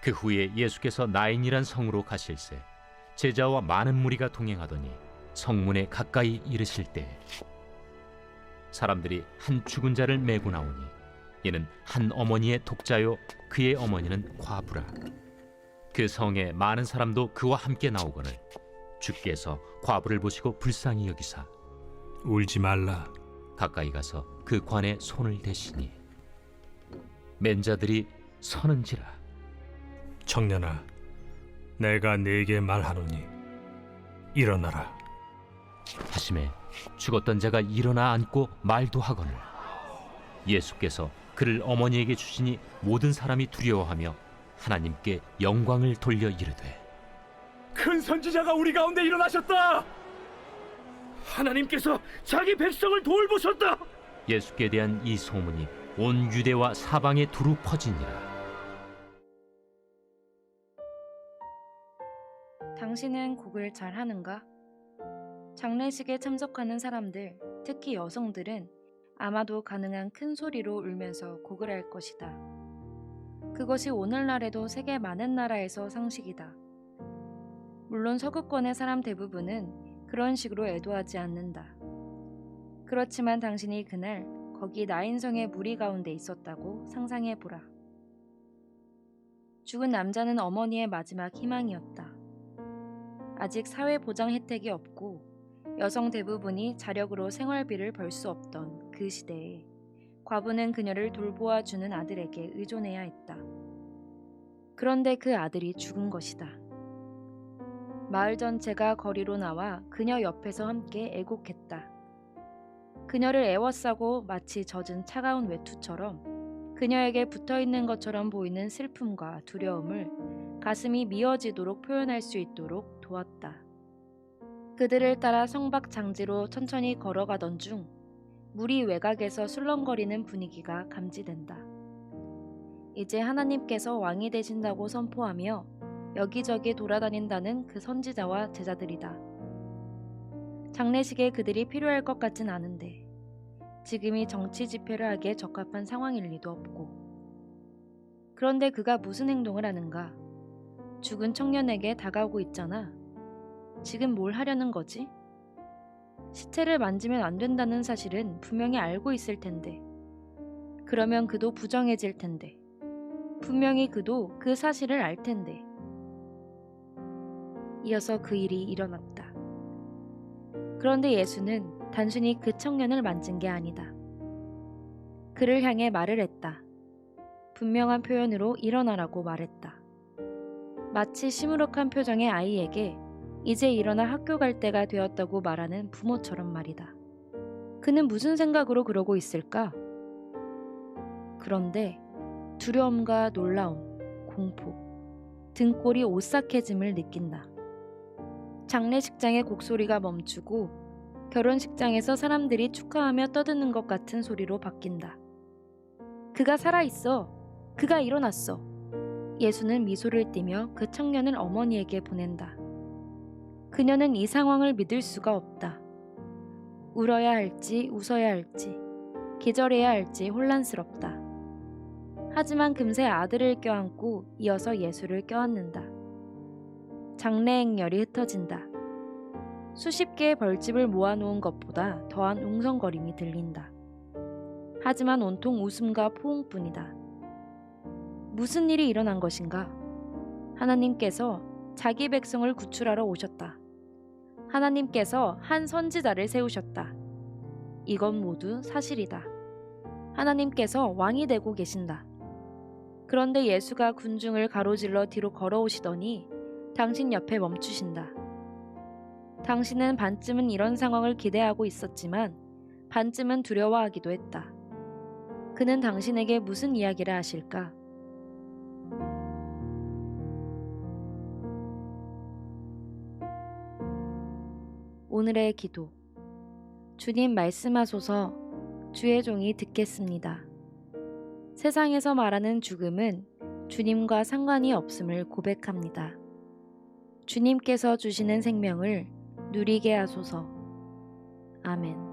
그 후에 예수께서 나인이란 성으로 가실새 제자와 많은 무리가 동행하더니 성문에 가까이 이르실 때 사람들이 한 죽은 자를 메고 나오니 이는 한 어머니의 독자요 그의 어머니는 과부라. 그 성에 많은 사람도 그와 함께 나오거늘 주께서 과부를 보시고 불쌍히 여기사 울지 말라. 가까이 가서 그 관에 손을 대시니 맨 자들이 서는지라. 청년아, 내가 네게 말하노니 일어나라. 하심에 죽었던 자가 일어나 앉고 말도 하거늘 예수께서 그를 어머니에게 주시니 모든 사람이 두려워하며 하나님께 영광을 돌려 이르되 큰 선지자가 우리 가운데 일어나셨다. 하나님께서 자기 백성을 돌보셨다. 예수께 대한 이 소문이 온 유대와 사방에 두루 퍼지니라. 당신은 곡을 잘 하는가? 장례식에 참석하는 사람들, 특히 여성들은 아마도 가능한 큰 소리로 울면서 곡을 할 것이다. 그것이 오늘날에도 세계 많은 나라에서 상식이다. 물론 서구권의 사람 대부분은 그런 식으로 애도하지 않는다. 그렇지만 당신이 그날 거기 나인성의 무리 가운데 있었다고 상상해보라. 죽은 남자는 어머니의 마지막 희망이었다. 아직 사회보장 혜택이 없고 여성 대부분이 자력으로 생활비를 벌 수 없던 그 시대에 과부는 그녀를 돌보아주는 아들에게 의존해야 했다. 그런데 그 아들이 죽은 것이다. 마을 전체가 거리로 나와 그녀 옆에서 함께 애곡했다. 그녀를 애워싸고 마치 젖은 차가운 외투처럼 그녀에게 붙어있는 것처럼 보이는 슬픔과 두려움을 가슴이 미어지도록 표현할 수 있도록 도왔다. 그들을 따라 성박 장지로 천천히 걸어가던 중 무리 외곽에서 술렁거리는 분위기가 감지된다. 이제 하나님께서 왕이 되신다고 선포하며 여기저기 돌아다닌다는 그 선지자와 제자들이다. 장례식에 그들이 필요할 것 같진 않은데 지금이 정치 집회를 하기에 적합한 상황일 리도 없고. 그런데 그가 무슨 행동을 하는가? 죽은 청년에게 다가오고 있잖아. 지금 뭘 하려는 거지? 시체를 만지면 안 된다는 사실은 분명히 알고 있을 텐데. 그러면 그도 부정해질 텐데. 분명히 그도 그 사실을 알 텐데. 이어서 그 일이 일어났다. 그런데 예수는 단순히 그 청년을 만진 게 아니다. 그를 향해 말을 했다. 분명한 표현으로 일어나라고 말했다. 마치 시무룩한 표정의 아이에게 이제 일어나 학교 갈 때가 되었다고 말하는 부모처럼 말이다. 그는 무슨 생각으로 그러고 있을까? 그런데 두려움과 놀라움, 공포, 등골이 오싹해짐을 느낀다. 장례식장의 곡소리가 멈추고 결혼식장에서 사람들이 축하하며 떠드는 것 같은 소리로 바뀐다. 그가 살아있어. 그가 일어났어. 예수는 미소를 띠며 그 청년을 어머니에게 보낸다. 그녀는 이 상황을 믿을 수가 없다. 울어야 할지 웃어야 할지 기절해야 할지 혼란스럽다. 하지만 금세 아들을 껴안고 이어서 예수를 껴안는다. 장례 행렬이 흩어진다. 수십 개의 벌집을 모아놓은 것보다 더한 웅성거림이 들린다. 하지만 온통 웃음과 포옹뿐이다. 무슨 일이 일어난 것인가? 하나님께서 자기 백성을 구출하러 오셨다. 하나님께서 한 선지자를 세우셨다. 이건 모두 사실이다. 하나님께서 왕이 되고 계신다. 그런데 예수가 군중을 가로질러 뒤로 걸어오시더니 당신 옆에 멈추신다. 당신은 반쯤은 이런 상황을 기대하고 있었지만 반쯤은 두려워하기도 했다. 그는 당신에게 무슨 이야기를 하실까? 오늘의 기도. 주님 말씀하소서. 주의 종이 듣겠습니다. 세상에서 말하는 죽음은 주님과 상관이 없음을 고백합니다. 주님께서 주시는 생명을 누리게 하소서. 아멘.